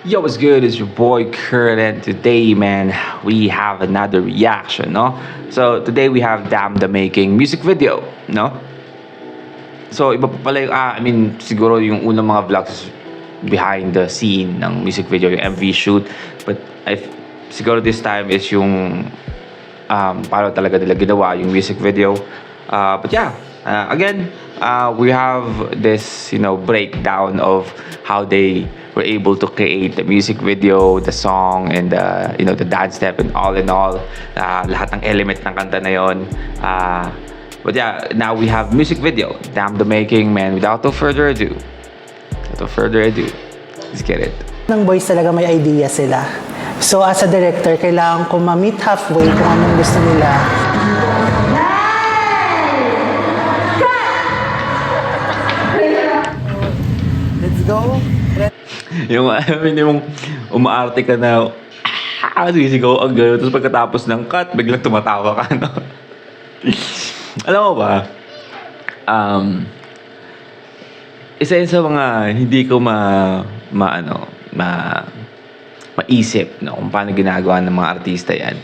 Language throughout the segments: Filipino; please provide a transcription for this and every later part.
Yo, what's good? It's your boy Kurt, and today, man, we have another reaction, no? So today we have Damn the Making music video, no? So iba pa pala yung, siguro yung unang mga vlogs behind the scene ng music video, yung MV shoot. But siguro this time is yung paano talaga nila ginawa yung music video. But yeah, again, we have this, breakdown of how they were able to create the music video, the song, and the dance step, and all in all, lahat ng element ng kanta na yon. But yeah, now we have music video, Damn the Making, man. Without no further ado, let's get it. Ng boys talaga may idea sila. So as a director, kailangan ko ma-meet halfway kung anong gusto nila. Let's go. yung umaarte ka na, sisigaw ang gano'n, tapos pagkatapos ng cut, biglang tumatawa ka, no? Alam mo ba, isa yun sa mga hindi ko maisip, no, kung paano ginagawa ng mga artista yan.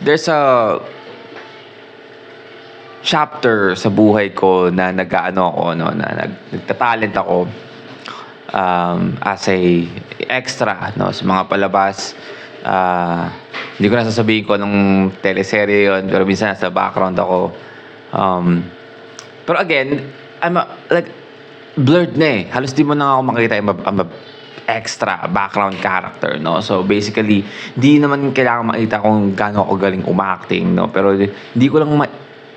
There's a chapter sa buhay ko na nagtatalent ako as a extra, no, sa mga palabas. Hindi ko na sasabihin ko anong teleserye yun, pero minsan nasa background ako. Pero again, like blurred na eh. Halos di mo na ako makita I'm a extra background character, no? So basically, di naman kailangan makita kung gaano ako galing umacting, no? Pero hindi ko lang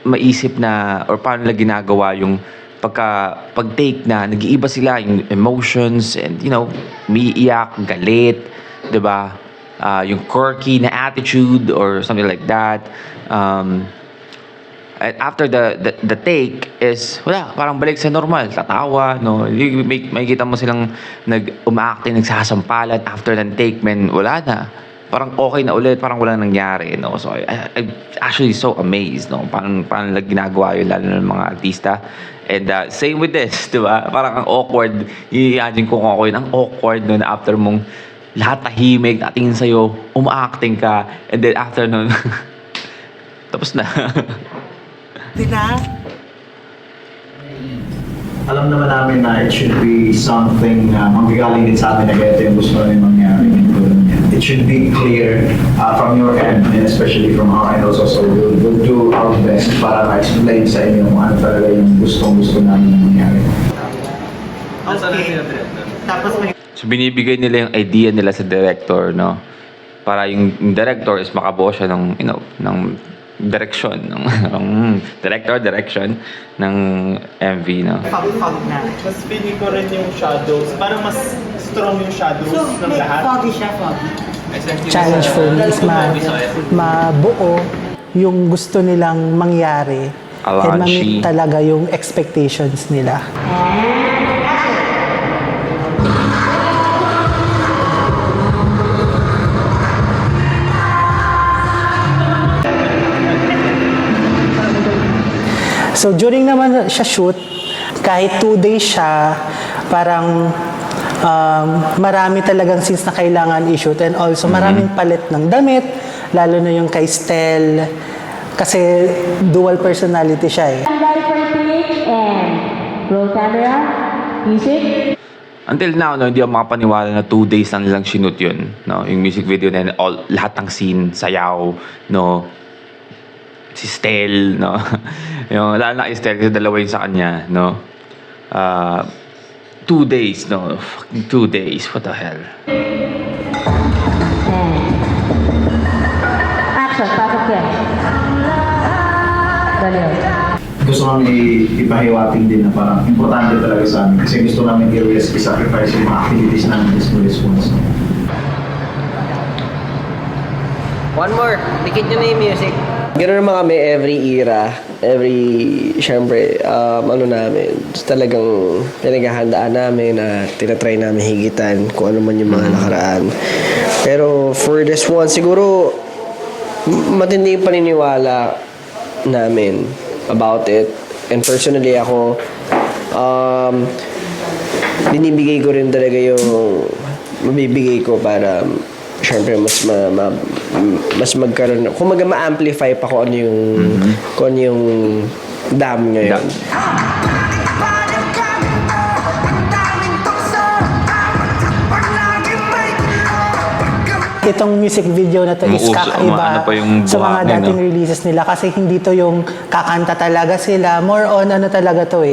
maisip na or paano nila ginagawa yung pag-take na nag-iiba sila yung emotions and umiiyak, galit, 'di ba? Yung quirky na attitude or something like that. And after the take is wala, parang balik sa normal, tatawa, no? May kita mo silang nag-umaacting, nagsasampalan after ng take, man, wala na. Parang okay na ulit, parang wala nangyari, no? So I'm actually so amazed, no? Paano nila ginagawa yun, lalo ng mga artista. And same with this, di ba? Parang ang awkward. I-imagine ko kung ako yun, ang awkward nun after mong lahat tahimik, natingin sa'yo, umaacting ka, and then after nun, tapos na. Di na? Alam naman namin na it should be something manggagaling din sa amin na ganito yung gusto namin mangyari. It should be clear from your end and especially from our end also. So we'll do our best para ma-explain sa inyo kung ano talaga yung gustong-gusto namin na mangyari. Okay. Tapos may... So binibigay nila yung idea nila sa director, no? Para yung director is makabuo siya ng, ng direction, ng direction ng MV, no? Fog na. Mas feeling ko rin yung shadows. Parang mas strong yung shadows ng lahat. Foggy siya, foggy. Challenge for me is mabuo yung gusto nilang mangyari and ma-meet talaga yung expectations nila. So during naman siya shoot, kahit 2 days siya, parang marami talagang scenes na kailangan i-shoot and also maraming palit ng damit, lalo na yung kay Stel, kasi dual personality siya eh. And roll camera, music. Until now, no, hindi ako makapaniwala na 2 days na nilang sinut yun, no? Yung music video na lahat ng scene, sayaw, no? Si Stel, no? Yung lalo na kay Stel kasi dalawa yun sa kanya, no? 2 days, no? Fucking 2 days, what the hell? Action, pasok yan. Dali. Gusto namin ipahiwating din na parang importante talaga sa amin kasi gusto namin i-risk, i-sacrifice yung mga activities namin this month. One more, dikit nyo na yung music. Ganoon naman kami every era, syempre, namin, talagang pinaghahandaan namin na tinatry namin higitan kung ano man yung mga nakaraan. Pero for this one, siguro, matindi yung paniniwala namin about it. And personally ako, binibigay ko rin talaga yung mabibigay ko para syempre mas magkaroon, kumaga ma-amplify pa kung ano yung dam ngayon. Itong music video na to is Umuuso, kakaiba ano pa yung sa mga buhangin, dating no? releases nila kasi hindi to yung kakanta talaga sila. More on ano talaga to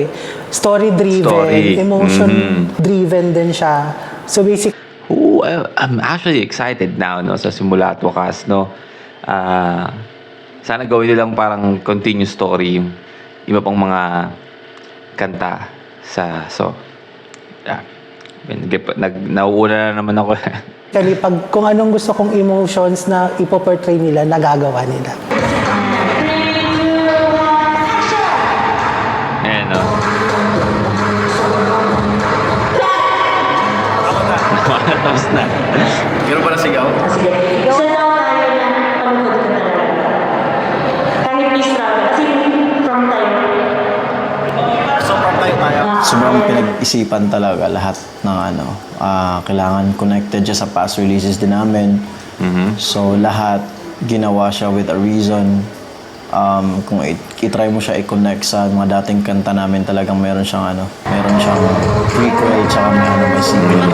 story-driven, Story. emotion-driven din siya. So basic Ooh, I'm actually excited now, no, sa simula at wakas, no. Sana gawin nilang parang continuous story yung iba pang mga kanta nauuna na naman ako. pag kung anong gusto kong emotions na ipoportray nila, nagagawa nila. Ayan, no. Tapos na. Ganun ba na sigaw? Isa daw tayo na panood ko talaga. Kahit may struggle. Kasi from time. Sobrang pinag-isipan talaga lahat ng kailangan connected siya sa past releases din namin. So lahat ginawa siya with a reason. Kung i-try mo siya i-connect sa mga dating kanta namin, talagang meron siyang prequel tsaka may sequel.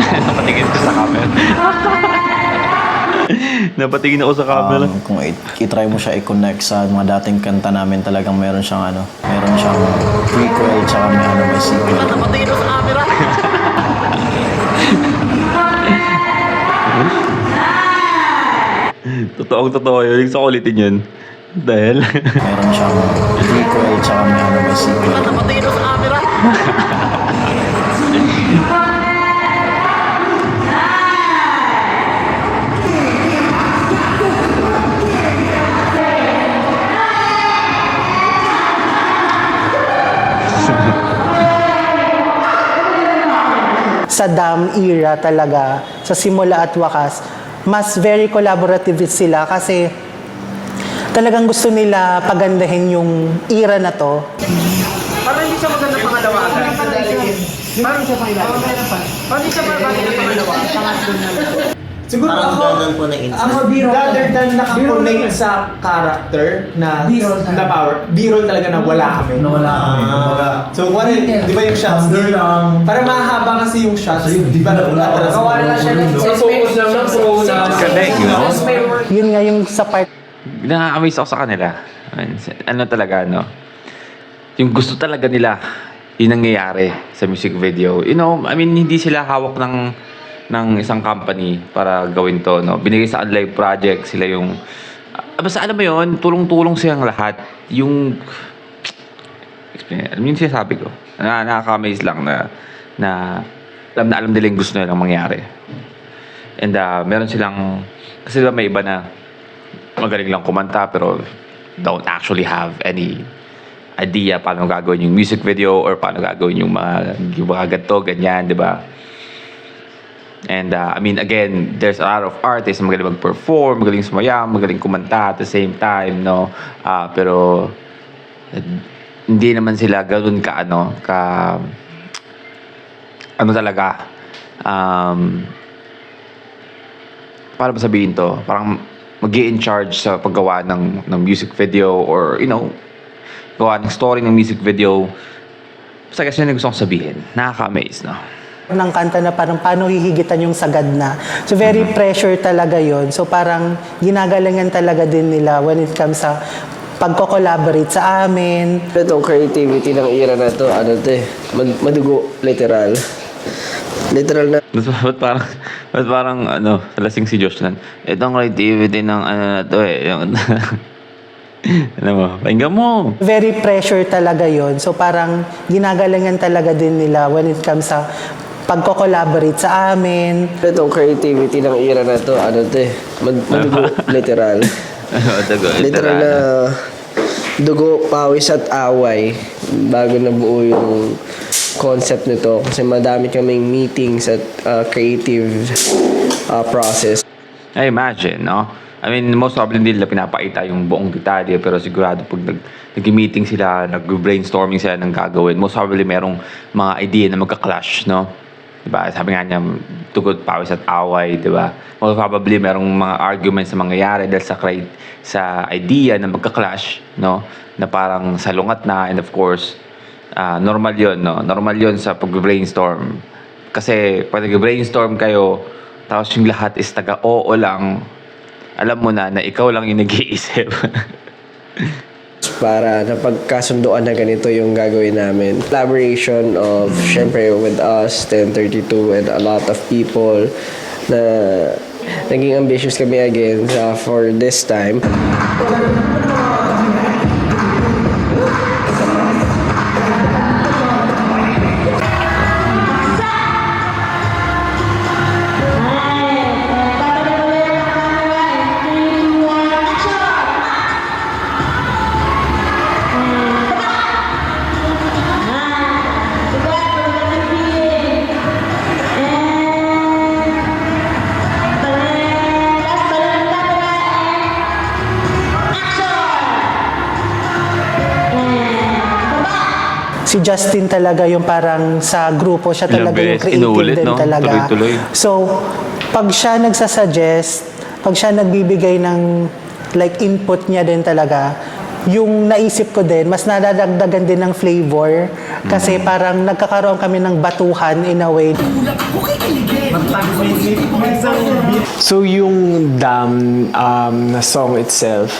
Napatingin ko sa camera. Napatingin ako sa camera. Kung i-try mo siya i-connect sa mga dating kanta namin, talagang meron siyang prequel tsaka may sequel. Totoo yun. Gusto ko ulitin yun. Dahil? Meron siyang prequel tsaka may sequel. Sa Dam era talaga, sa simula at wakas, mas very collaborative sila kasi talagang gusto nila pagandahin yung era na to. Parang hindi siya maganda pangalawagan. Parang siya pangalawagan. Siguro ako rather than nakakonect sa character na power, B-roll talaga na wala kami. So, di ba yung shots? Para mahaba kasi yung shots, di ba atras? Gawa na siya ng focus lang ng pro na. Galing, no? Yun nga yung sa part Nakaka-amaze ako sa kanila. Ano talaga, no? Yung gusto talaga nila, yung nangyayari sa music video. You know, I mean, hindi sila hawak ng isang company para gawin to, no? Binigay sa live project, sila yung basta alam mo yun, tulong-tulong silang lahat. Yung alam yun sinasabi ko. Nakaka-amaze lang na alam nila yung gusto nilang mangyari. And meron silang, kasi diba may iba na magaling lang kumanta pero don't actually have any idea paano gagawin yung music video or paano gagawin yung mga ganito, ganyan, di ba? And I mean, again, there's a lot of artists na magaling mag-perform, magaling sumayaw, magaling kumanta at the same time, no? Pero hindi naman sila ganoon ano talaga, paano ba sabihin to? Parang mag-i-in charge sa paggawa ng music video or, you know, gawa ng story ng music video. Basta kasi yun yung gusto kong sabihin. Nakaka-amaze, no? ng kanta na parang paano hihigitan yung sagad na. So very pressure talaga yon. So parang ginagalingan talaga din nila when it comes sa pagko-collaborate sa amin. Itong creativity ng era na to, madugo, literal. Literal na. Ba't parang lasing si Josh nan. Itong creativity ng na to yung alam mo, pakinggan mo. Very pressure talaga yon. So parang ginagalingan talaga din nila when it comes sa pagko-collaborate sa amin. Itong creativity ng era na to, madugo, literal. Literal na dugo, pawis at away bago nabuo yung concept nito kasi madami kaming meetings at creative process. I imagine, no? I mean, most probably hindi nila pinapakita yung buong detalye pero sigurado pag nag-meeting sila, nag-brainstorming sila ng gagawin, most probably merong mga idea na magka-clash, no? Diba? Sabi nga niya, tugot pawis at away, diba? Or probably merong mga arguments na mangyayari dahil sa idea na magka-clash, no? Na parang salungat na, and of course, normal yun, no? Normal yun sa pag-brainstorm. Kasi pag nag-brainstorm kayo, tapos yung lahat is taga-oo lang, alam mo na ikaw lang yung nag-iisip. Para napagkasunduan na ganito yung gagawin namin. Collaboration of, syempre, with us, 1032, and a lot of people na naging ambitious kami again for this time. Si Justin talaga yung parang sa grupo, siya Ilang talaga yung beses creative inuulit, din no? talaga. Tuloy-tuloy. So, pag siya nagsasuggest, pag siya nagbibigay ng like input niya din talaga, yung naisip ko din, mas nadadagdagan din ng flavor kasi parang nagkakaroon kami ng batuhan in a way. So yung Dam na song itself,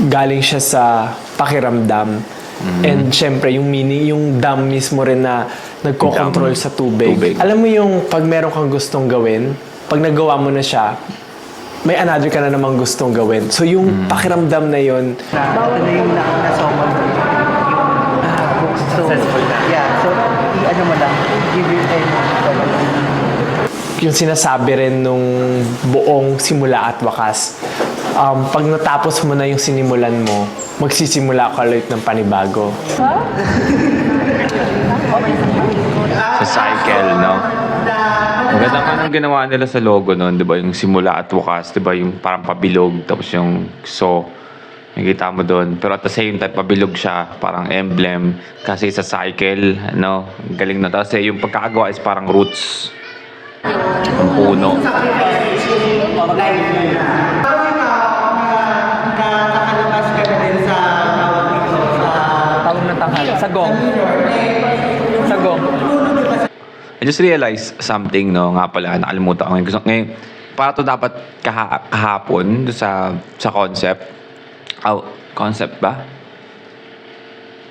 galing siya sa pakiramdam. And syempre yung meaning, yung dam mismo rin na nagko-control sa tubig. Alam mo yung pag meron kang gustong gawin, pag nagawa mo na siya, may another ka na namang gustong gawin. So yung pakiramdam na yun, Ito na yung na-song successful na. Yeah, so i-ano mo lang, give you yung sinasabi rin nung buong simula at wakas. Pag natapos mo na yung sinimulan mo, magsisimula ka ulit ng panibago. Sa cycle, no? Ang ganda nga ng ginawa nila sa logo noon, di ba? Yung simula at wakas, di ba? Yung parang pabilog, tapos yung so, nakikita mo doon. Pero at the same time, pabilog siya, parang emblem. Kasi sa cycle, no? Ang galing na. Tapos yung pagkakagawa is parang roots. Ang puno. Nakalabas ka na din sa tawag na tanghal. Sagong. I just realized something, no? Nga pala, nakalimutan ko. Ngayon, para to dapat kahapon sa concept. Concept ba?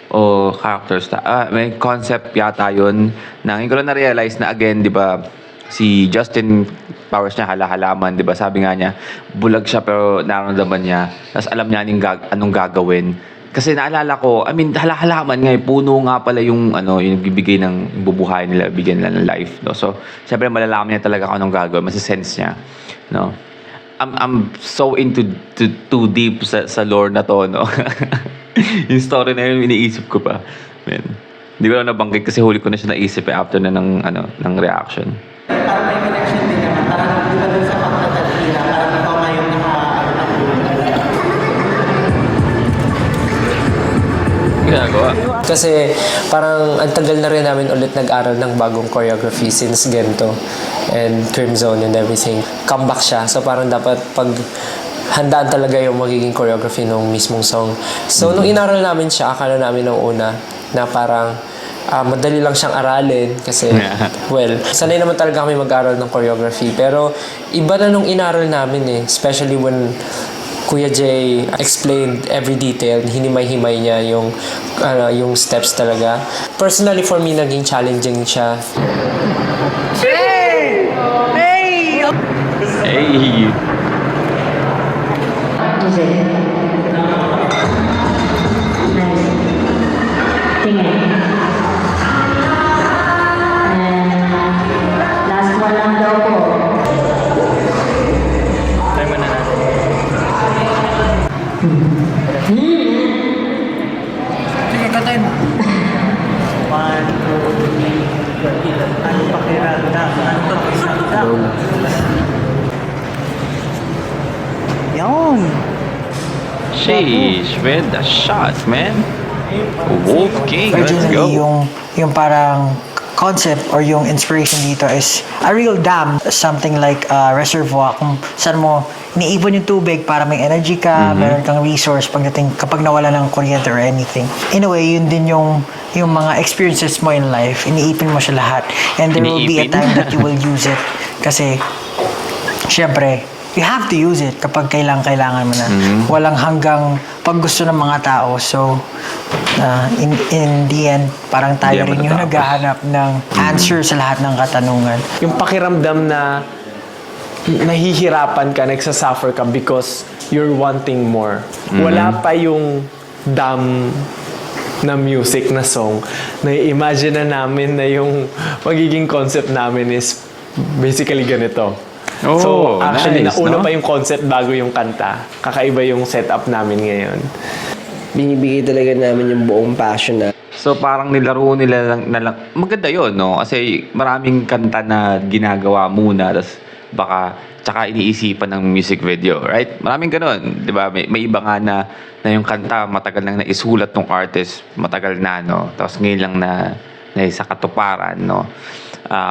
O characters. May concept yata yun. Ngayon ko lang na-realize na again, di ba, si Justin Powers niya halaman, di ba? Sabi nga niya, bulag siya pero nararamdaman niya. Tapos alam niya anong gagawin. Kasi naalala ko, halaman nga, puno nga pala yung yung bibigay ng bubuhay nila, bigyan nila ng life, no? So, syempre malalaman niya talaga kung anong gagawin, masisense niya, no? I'm so into too deep sa lore na to, no? Yung story na yun, iniisip ko pa. Man. Hindi ko lang nabanggit kasi huli ko na siya naisip after na ng reaction. Parang may connection din naman. Parang di ba dun sa pagtatagpila, parang ikaw ngayon Ginagawa. Kasi parang ang tagal na rin namin ulit nag-aral ng bagong choreography since Gento and Crimson and everything. Comeback siya. So parang dapat pag handaan talaga yung magiging choreography ng mismong song. So nung inaral namin siya, akala namin nung una na parang madali lang siyang aralin kasi, well, sanay naman talaga kami mag-aral ng choreography. Pero iba na nung inaral namin especially when Kuya Jay explained every detail, hinimay-himay niya yung steps talaga. Personally, for me, naging challenging siya. Hey! Jose. Nice. Tingin. Last one lang daw po. Try mo na natin. Sige, katay mo. 1, 2, 3, ano pakiramdam? Ano pakiramdam? Yun. Sheesh, man. That's shot, man. Wolf King, let's go. Yung parang concept or yung inspiration dito is a real dam, something like a reservoir kung saan mo iniipon yung tubig para may energy ka, meron kang resource pagdating kapag nawala ng kuryente or anything. In a way, yun din yung mga experiences mo in life, iniipin mo siya lahat. And there will be a time that you will use it. Kasi, syempre, you have to use it kapag kailangan mo na. Walang hanggang pag gusto ng mga tao. So, in the end, parang tayo rin yung naghahanap ng answer sa lahat ng katanungan. Yung pakiramdam na nahihirapan ka, nagsasuffer ka because you're wanting more. Wala pa yung dam na music, na song. Na-imagine na namin na yung magiging concept namin is basically ganito. So, actually, nice, nauna no? pa yung concept bago yung kanta. Kakaiba yung setup namin ngayon. Binibigay talaga namin yung buong passion na. So parang nilaro nila lang, na lang. Maganda yun, no? Kasi maraming kanta na ginagawa muna, tapos baka tsaka iniisipan ng music video, right? Maraming ganun, di ba? May iba nga na yung kanta matagal nang naisulat ng artist, matagal na, no? Tapos ngayon lang na sa katuparan, no?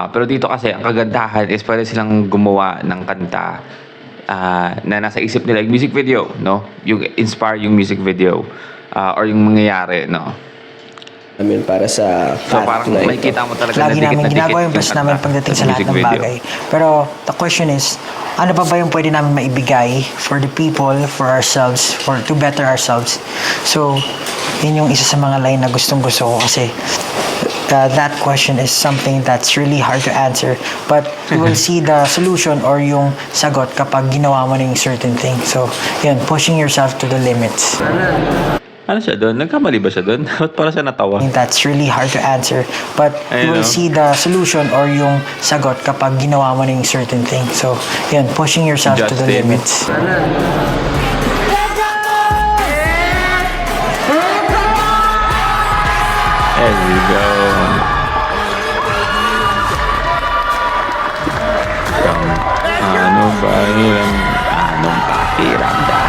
Pero dito kasi ang kagandahan is pwede silang gumawa ng kanta na nasa isip nila yung music video, no? Yung inspire yung music video or yung mangyayari, no? Namin para sa So parang na ito. makikita mo talaga Lagi na namin dikit ginagawa yung yung best kanta namin pagdating sa lahat music ng video. bagay. Pero the question is, ano pa ba yung pwede namin maibigay for the people, for ourselves, to better ourselves? So, yun yung isa sa mga line na gustong-gusto ko kasi that question is something that's really hard to answer. But you will see the solution or yung sagot kapag ginawa mo na yung certain thing. So, yun, pushing yourself to the limits. Ano siya doon? Nagkamali ba siya doon? Ba't parang siya natawa? That's really hard to answer. But you will Ayun, no? see the solution or yung sagot kapag ginawa mo na yung certain thing. So, yun, pushing yourself to the Justin. limits. There we go. Ano ba yun? Anong pakiramdam?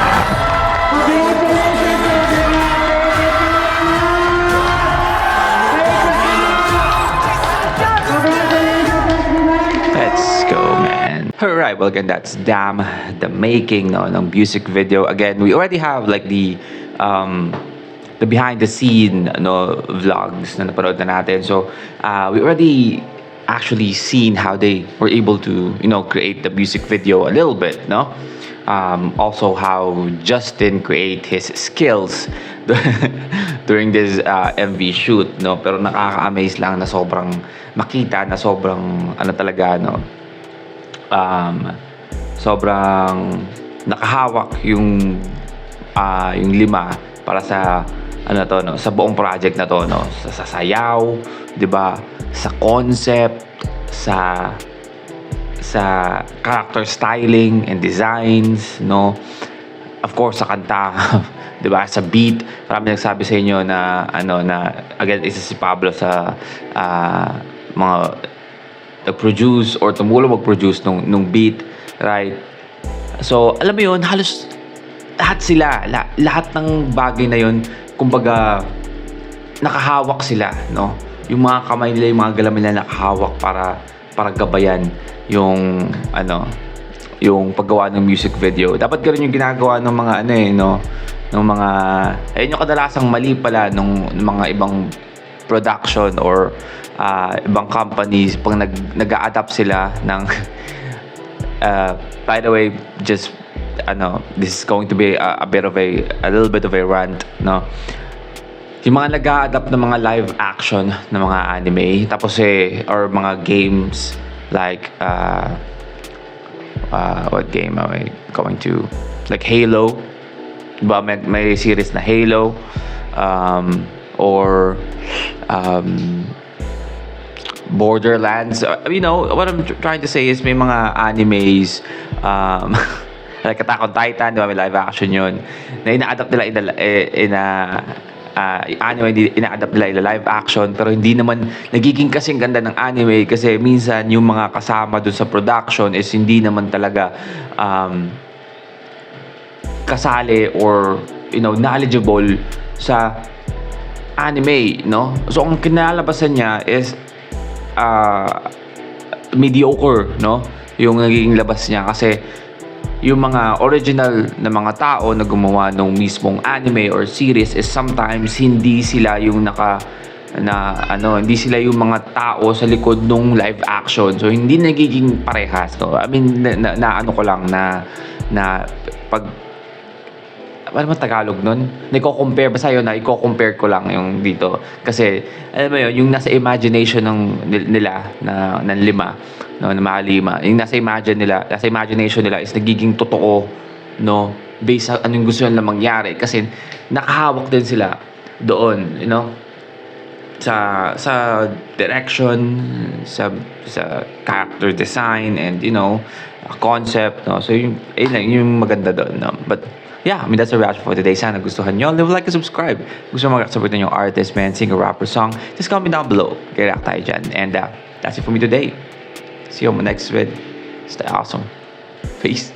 Let's go, man. Alright, well again, that's Damn the Making, no, ng music video. Again, we already have like the behind the scene, no, vlogs na napanood na natin. So, we already actually seen how they were able to, create the music video a little bit, no? Also how Justin create his skills during this MV shoot, no? Pero nakaka-amaze lang na sobrang makita na sobrang talaga, no? Sobrang nakahawak yung lima para sa no, sa buong project na to, no? Sa sayaw, 'di ba? Sa concept, sa character styling and designs, no? Of course sa kanta, 'di ba? Sa beat, marami nagsabi sa inyo na na again isa si Pablo sa mga nag-produce or tumulong mag-produce nung beat, right? So, alam mo 'yun, halos lahat ng bagay na 'yun, kumbaga nakahawak sila, no? Yung mga kamay nila, yung mga galaw nila nakahawak para gabayan yung yung paggawa ng music video. Dapat ganoon yung ginagawa ng mga ng mga ayun yung kadalasang mali pala ng mga ibang production or ibang companies pag nag-a-adapt sila ng by the way, just this is going to be a little bit of a rant, no? Yung mga nag-a-adapt ng mga live action ng mga anime, tapos or mga games like what game am I going to, like Halo, diba? May series na Halo, or Borderlands. What I'm trying to say is may mga animes like Attack on Titan, diba? May live action yun na ina-adapt nila anime, ina-adapt nila live action, pero hindi naman nagiging kasing ganda ng anime kasi minsan yung mga kasama dun sa production is hindi naman talaga kasali or knowledgeable sa anime, no? So ang kinalabasan niya is mediocre, no? Yung naging labas niya kasi yung mga original na mga tao na gumawa ng mismong anime or series is sometimes hindi sila yung hindi sila yung mga tao sa likod ng live action. So hindi nagiging parehas, no? I mean, ano ko lang na pag ano mo Tagalog nun? Niko-compare, basta yun na, i-compare ko lang yung dito. Kasi, alam mo yun, yung nasa imagination nila ng lima, no, na mga lima, yung nasa imagination nila is nagiging totoo, no, based sa anong gusto nila mangyari. Kasi, nakahawak din sila doon, you know, sa direction, sa character design, and, you know, concept, no. So, yung maganda doon, no. But, yeah, I mean, that's a reaction for today. Sana gustuhan nyo. Leave a like and subscribe. Gusto mo mag-support nyo yung artist, man, singer, rapper, song, just comment down below. Kaya tayo dyan. And that's it for me today. See you on my next vid. Stay awesome. Peace.